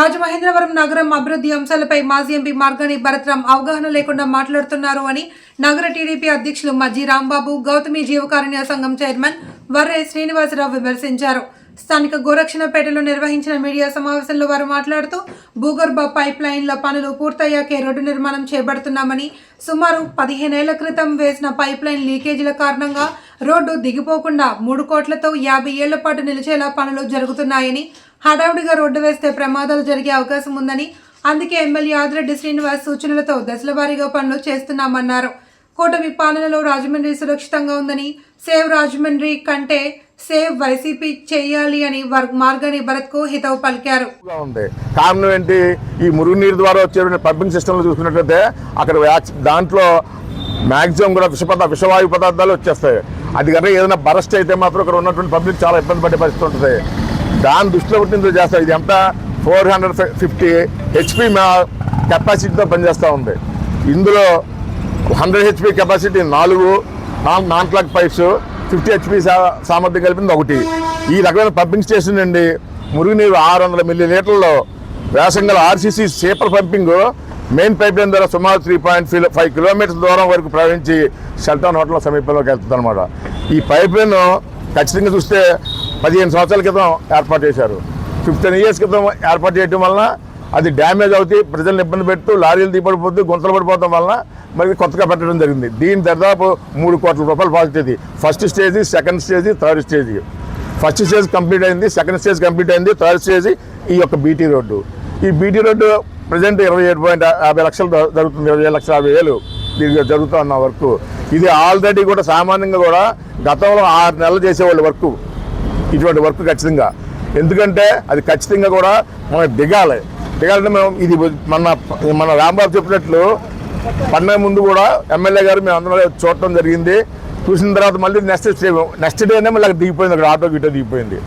రాజమహేంద్రవరం నగరం అభివృద్ధి అంశాలపై మాజీ ఎంపీ మార్గాని భరత్రాం అవగాహన లేకుండా మాట్లాడుతున్నారు అని నగర టీడీపీ అధ్యక్షులు మజ్జి రాంబాబు గౌతమి జీవకారుణ్య సంఘం చైర్మన్ వర్రే శ్రీనివాసరావు విమర్శించారు. స్థానిక గోరక్షణపేటలో నిర్వహించిన మీడియా సమావేశంలో వారు మాట్లాడుతూ భూగర్భ పైప్ లైన్ల పనులు పూర్తయ్యాకే రోడ్డు నిర్మాణం చేపడుతున్నామని, సుమారు 15 ఏళ్ల క్రితం వేసిన పైప్ లైన్ లీకేజీల కారణంగా రోడ్డు దిగిపోకుండా 3 కోట్లతో 50 ఏళ్ల పాటు నిలిచేలా పనులు జరుగుతున్నాయని, హడావుడిగా రోడ్డు వేస్తే ప్రమాదాలు జరిగే అవకాశం ఉందని, అందుకే ఎమ్మెల్యే ఆదిరెడ్డి శ్రీనివాస్ సూచనలతో దశలవారీగా పనులు చేస్తున్నామన్నారు. కూటమి పాలనలో రాజమండ్రి సురక్షితంగా ఉందని, సేవ్ రాజమండ్రి కంటే సేవ్ వైసీపీ చేయాలి అని మార్గాని భరత్ కు హితవు పలికారు. కారణం ఏంటి? ఈ మురుగునీరు ద్వారా వచ్చే పంపింగ్ సిస్టమ్ లో చూసుకున్నట్లయితే అక్కడ దాంట్లో మాక్సిమం కూడా విషవాయు పదార్థాలు వచ్చేస్తాయి. అది కనుక ఏదైనా బరస్ట్ అయితే మాత్రం అక్కడ ఉన్నటువంటి పబ్లిక్ చాలా ఇబ్బంది పడే పరిస్థితి ఉంటుంది. దాన్ని దృష్టిలో పెట్టి చేస్తారు. ఇది ఎంత 450 HP కెపాసిటీతో పనిచేస్తూ ఉంది. ఇందులో 100 HP capacity 4 non clock pipes, 50 HP సామర్థ్యం కలిపింది ఒకటి. ఈ రకమైన పంపింగ్ స్టేషన్ నుండి మురుగునీరు 600 మిల్లీలీటర్లలో వేసంగల RCC సీపర్ పంపింగ్ మెయిన్ పైప్ లైన్ ద్వారా సుమారు 3.5 కిలోమీటర్ల దూరం వరకు ప్రవహించి షెల్టన్ హోటల్ సమీపంలోకి వెళ్తుంది అనమాట. ఈ పైప్ లైన్ ఖచ్చితంగా చూస్తే 15 సంవత్సరాల క్రితం ఏర్పాటు చేశారు. 15 years క్రితం ఏర్పాటు చేయడం వలన అది డ్యామేజ్ అవుతాయి, ప్రజలను ఇబ్బంది పెడుతూ లారీలు దిగబడిపోతూ గుంతలు పడిపోవడం వలన మరి కొత్తగా పెట్టడం జరిగింది. దీని దాదాపు 3 కోట్ల రూపాయలు positive. First stage, second stage, third stage. First stage complete అయింది, సెకండ్ స్టేజ్ కంప్లీట్ అయింది, థర్డ్ స్టేజ్ ఈ యొక్క బీటీ రోడ్డు. ఈ బీటీ రోడ్డు ప్రజెంట్ 27.50 లక్షలు జరుగుతుంది. 27,50,000 దీనికి జరుగుతున్న వర్క్. ఇది ఆల్రెడీ కూడా సామాన్యంగా కూడా గతంలో 6 నెలలు చేసేవాళ్ళు వర్క్. ఇటువంటి వర్క్ ఖచ్చితంగా, ఎందుకంటే అది ఖచ్చితంగా కూడా మనకు దిగాలంటే మేము ఇది మన రాంబాబు చెప్పినట్లు పండగ ముందు కూడా ఎమ్మెల్యే గారు మేము అందరూ చూడటం జరిగింది. చూసిన తర్వాత మళ్ళీ నెక్స్ట్ డేనే మళ్ళీ దిగిపోయింది, అక్కడ ఆటో గిటో దిగిపోయింది.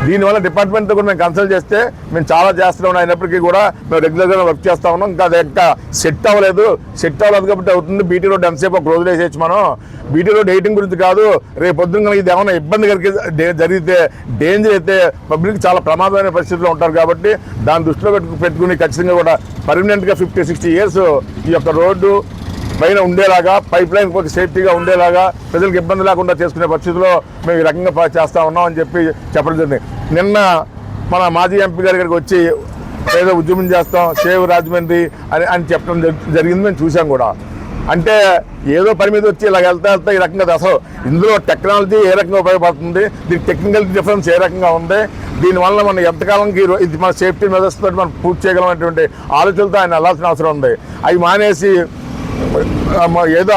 దీనివల్ల డిపార్ట్మెంట్తో కూడా మేము కన్సల్ట్ చేస్తే మేము చాలా చేస్తున్నాం, అయినప్పటికీ కూడా మేము రెగ్యులర్గా వర్క్ చేస్తూ ఉన్నాం. ఇంకా అది ఇంకా సెట్ అవ్వలేదు కాబట్టి అవుతుంది. బీటీ రోడ్ ఎంతసేపు ఒక రోజు వేసేయచ్చు మనం. బీటీ రోడ్ వేయటం గురించి కాదు, రేపు పొద్దున్న ఇది ఏమైనా ఇబ్బంది జరిగితే డేంజర్ అయితే పబ్లిక్ చాలా ప్రమాదమైన పరిస్థితుల్లో ఉంటారు. కాబట్టి దాన్ని దృష్టిలో పెట్టుకుని ఖచ్చితంగా కూడా పర్మనెంట్గా 50-60 years ఈ యొక్క రోడ్డు పైన ఉండేలాగా, పైప్ లైన్ కొంచెం సేఫ్టీగా ఉండేలాగా, ప్రజలకు ఇబ్బంది లేకుండా చేసుకునే పరిస్థితిలో మేము ఈ రకంగా చేస్తూ ఉన్నాం అని చెప్పడం జరిగింది. నిన్న మన మాజీ ఎంపీ గారికి వచ్చి ఏదో ఉద్యమం చేస్తాం, సేవ్ రాజమండ్రి అని చెప్పడం జరిగింది. మేము చూసాం కూడా. అంటే ఏదో పని మీద వచ్చి ఇలా వెళ్తా ఈ రకంగా అసలు ఇందులో టెక్నాలజీ ఏ రకంగా ఉపయోగపడుతుంది, దీని టెక్నికల్ డిఫరెన్స్ ఏ రకంగా ఉంది, దీనివల్ల మనం ఎంతకాలంకి ఇది మన సేఫ్టీ మెజర్స్ తోటి మనం పూర్తి చేయగలమైనటువంటి ఆలోచనలతో ఆయన వెళ్ళాల్సిన అవసరం ఉంది. అవి మానేసి ఏదో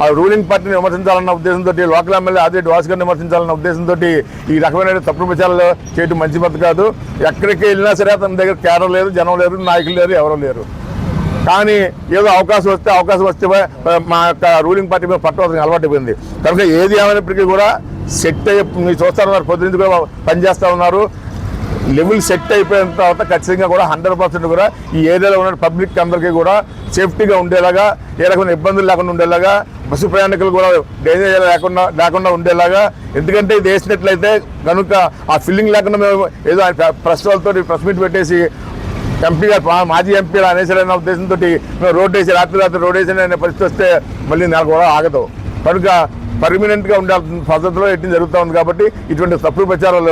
ఆ రూలింగ్ పార్టీని విమర్శించాలన్న ఉద్దేశంతో, లోకల్ ఎమ్మెల్యే ఆదిరెడ్డి వాసు గారిని విమర్శించాలన్న ఉద్దేశంతో ఈ రకమైన తప్పుడు ప్రచారాలు చేయడం మంచి పద్ధతి కాదు. ఎక్కడికి వెళ్ళినా సరే అతని దగ్గర కేడర్ లేదు, జనం లేరు, నాయకులు లేరు, ఎవరూ లేరు. కానీ ఏదో అవకాశం వస్తే మా యొక్క రూలింగ్ పార్టీ మీద పట్టవలసిన అలవాటు కనుక ఏది ఏమైనప్పటికీ కూడా సెట్ అయ్యి మీరు చూస్తారు, పొద్దున్న కూడా పనిచేస్తూ ఉన్నారు. లెవెల్ సెట్ అయిపోయిన తర్వాత ఖచ్చితంగా కూడా 100% కూడా ఈ ఏరియాలో ఉన్న పబ్లిక్ అందరికీ కూడా సేఫ్టీగా ఉండేలాగా, ఏ రకమైన ఇబ్బందులు లేకుండా ఉండేలాగా, బస్సు ప్రయాణికులు కూడా డేంజర్ లేకుండా ఉండేలాగా. ఎందుకంటే ఇది వేసినట్లయితే కనుక ఆ ఫిల్లింగ్ లేకుండా మేము ఏదో ప్రెస్ మీట్ పెట్టేసి ఎంపీ గారు మాజీ ఎంపీ అనేసారన్న ఉద్దేశంతో మేము రాత్రి రోడ్ వేసి అనే పరిస్థితి వస్తే మళ్ళీ నెల కూడా ఆగదు. కనుక పర్మనెంట్గా ఉండాల్సిన పద్ధతిలో ఎట్టి జరుగుతూ ఉంది. కాబట్టి ఇటువంటి తప్పుడు ప్రచారాలు